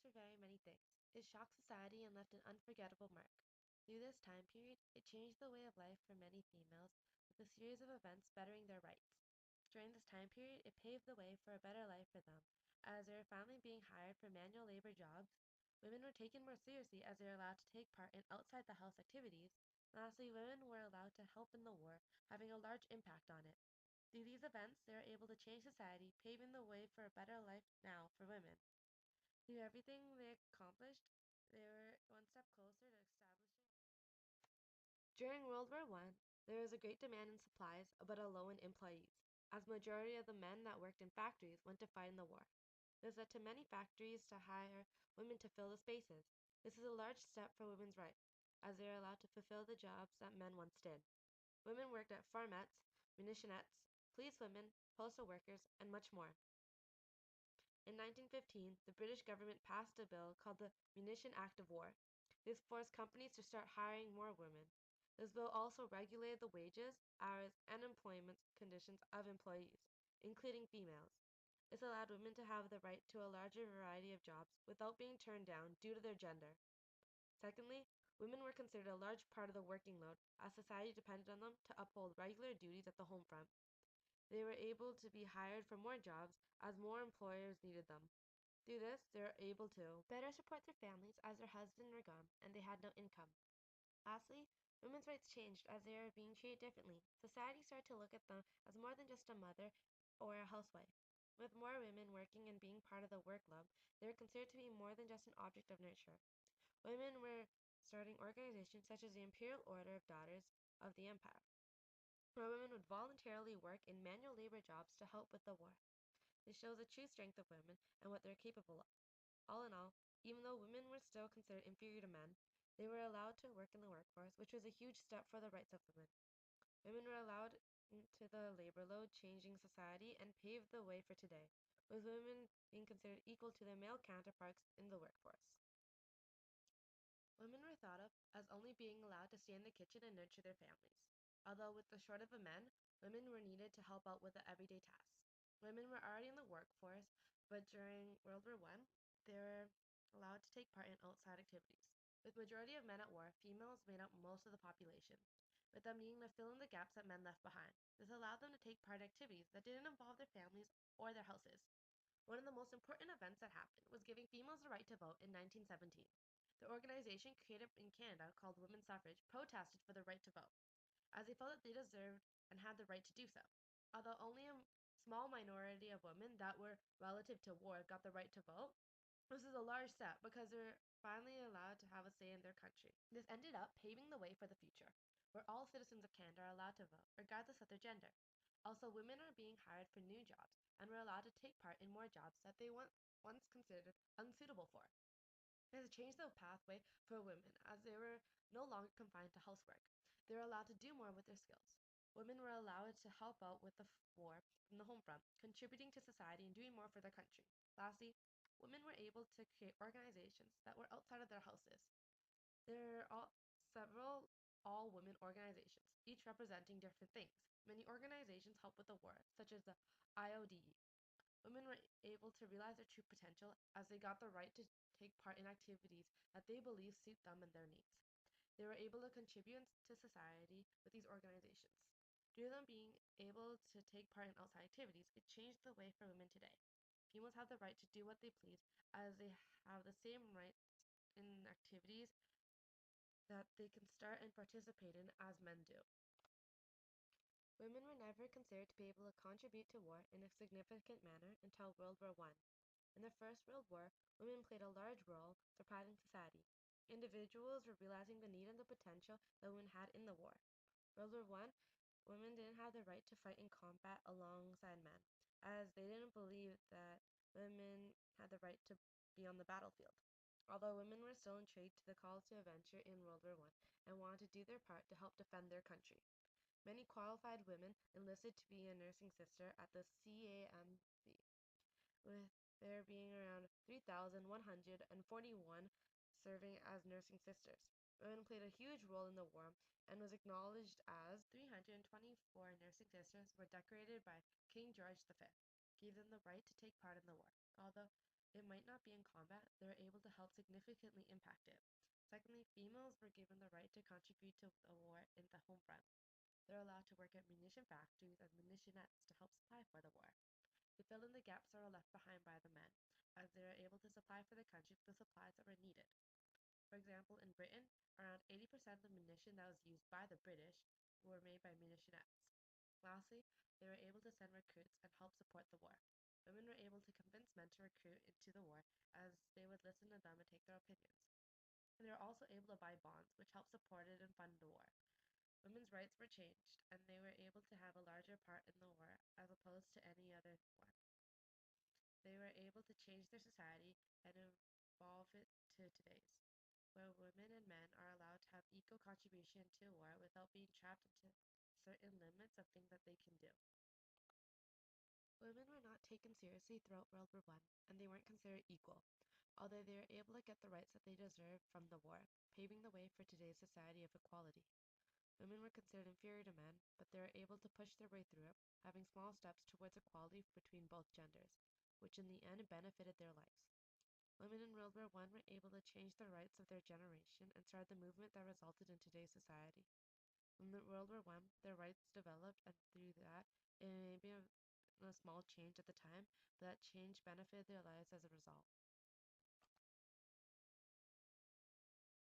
for very many things. It shocked society and left an unforgettable mark. Through this time period, it changed the way of life for many females, with a series of events bettering their rights. During this time period, it paved the way for a better life for them, as they were finally being hired for manual labor jobs. Women were taken more seriously as they were allowed to take part in outside the house activities. Lastly, women were allowed to help in the war, having a large impact on it. Through these events, they were able to change society, paving the way for a better life now for women. Through everything they accomplished, they were one step closer to establishing. During World War I, there was a great demand in supplies but a low in employees, as majority of the men that worked in factories went to fight in the war. This led to many factories to hire women to fill the spaces. This is a large step for women's rights, as they are allowed to fulfill the jobs that men once did. Women worked at farmettes, munitionettes, policewomen, postal workers, and much more. In 1915, the British government passed a bill called the Munition Act of War. This forced companies to start hiring more women. This bill also regulated the wages, hours, and employment conditions of employees, including females. This allowed women to have the right to a larger variety of jobs without being turned down due to their gender. Secondly, women were considered a large part of the working load, as society depended on them to uphold regular duties at the home front. They were able to be hired for more jobs as more employers needed them. Through this, they were able to better support their families as their husbands were gone and they had no income. Lastly, women's rights changed as they were being treated differently. Society started to look at them as more than just a mother or a housewife. With more women working and being part of the work club, they were considered to be more than just an object of nurture. Women were starting organizations such as the Imperial Order of Daughters of the Empire, where women would voluntarily work in manual labor jobs to help with the war. This shows the true strength of women and what they're capable of. All in all, even though women were still considered inferior to men, they were allowed to work in the workforce, which was a huge step for the rights of women. Women were allowed into the labor load, changing society and paved the way for today, with women being considered equal to their male counterparts in the workforce. Women were thought of as only being allowed to stay in the kitchen and nurture their families. Although with the short of the men, women were needed to help out with the everyday tasks. Women were already in the workforce, but during World War I, they were allowed to take part in outside activities. With majority of men at war, females made up most of the population, with them needing to fill in the gaps that men left behind. This allowed them to take part in activities that didn't involve their families or their houses. One of the most important events that happened was giving females the right to vote in 1917. The organization created in Canada called Women's Suffrage protested for the right to vote, as they felt that they deserved and had the right to do so. Although only a small minority of women that were relative to war got the right to vote, this is a large step because they're finally allowed to have a say in their country. This ended up paving the way for the future, where all citizens of Canada are allowed to vote, regardless of their gender. Also, women are being hired for new jobs and were allowed to take part in more jobs that they once considered unsuitable for. It has changed the pathway for women as they were no longer confined to housework. They were allowed to do more with their skills. Women were allowed to help out with the war from the home front, contributing to society and doing more for their country. Lastly, women were able to create organizations that were outside of their houses. There are several all-women organizations, each representing different things. Many organizations help with the war, such as the IODE. Women were able to realize their true potential as they got the right to take part in activities that they believe suit them and their needs. They were able to contribute to society with these organizations. Due to them being able to take part in outside activities, it changed the way for women today. Females have the right to do what they please as they have the same rights in activities that they can start and participate in as men do. Women were never considered to be able to contribute to war in a significant manner until World War I. In the First World War, women played a large role surprising society. Individuals were realizing the need and the potential that women had in the war. World War I, women didn't have the right to fight in combat alongside men, as they didn't believe that women had the right to be on the battlefield. Although women were still intrigued to the calls to adventure in World War I and wanted to do their part to help defend their country. Many qualified women enlisted to be a nursing sister at the CAMC, with there being around 3,141 serving as nursing sisters. Women played a huge role in the war and was acknowledged as 324 nursing sisters were decorated by King George V, gave them the right to take part in the war. Although it might not be in combat, they were able to help significantly impact it. Secondly, females were given the right to contribute to the war in the home front. They're allowed to work at munition factories and munitionettes to help supply for the war. They filled in the gaps that were left behind by the men, as they were able to supply for the country the supplies that were needed. For example, in Britain, around 80% of the munition that was used by the British were made by munitionettes. Lastly, they were able to send recruits and help support the war. Women were able to convince men to recruit into the war as they would listen to them and take their opinions. And they were also able to buy bonds, which helped support it and fund the war. Women's rights were changed, and they were able to have a larger part in the war as opposed to any other one. They were able to change their society and evolve it to today's, where women and men are allowed to have equal contribution to war without being trapped into certain limits of things that they can do. Women were not taken seriously throughout World War I, and they weren't considered equal, although they were able to get the rights that they deserved from the war, paving the way for today's society of equality. Women were considered inferior to men, but they were able to push their way through it, having small steps towards equality between both genders, which in the end benefited their lives. Women in World War I were able to change the rights of their generation and start the movement that resulted in today's society. In World War I, their rights developed, and through that, it may be a small change at the time, but that change benefited their lives as a result.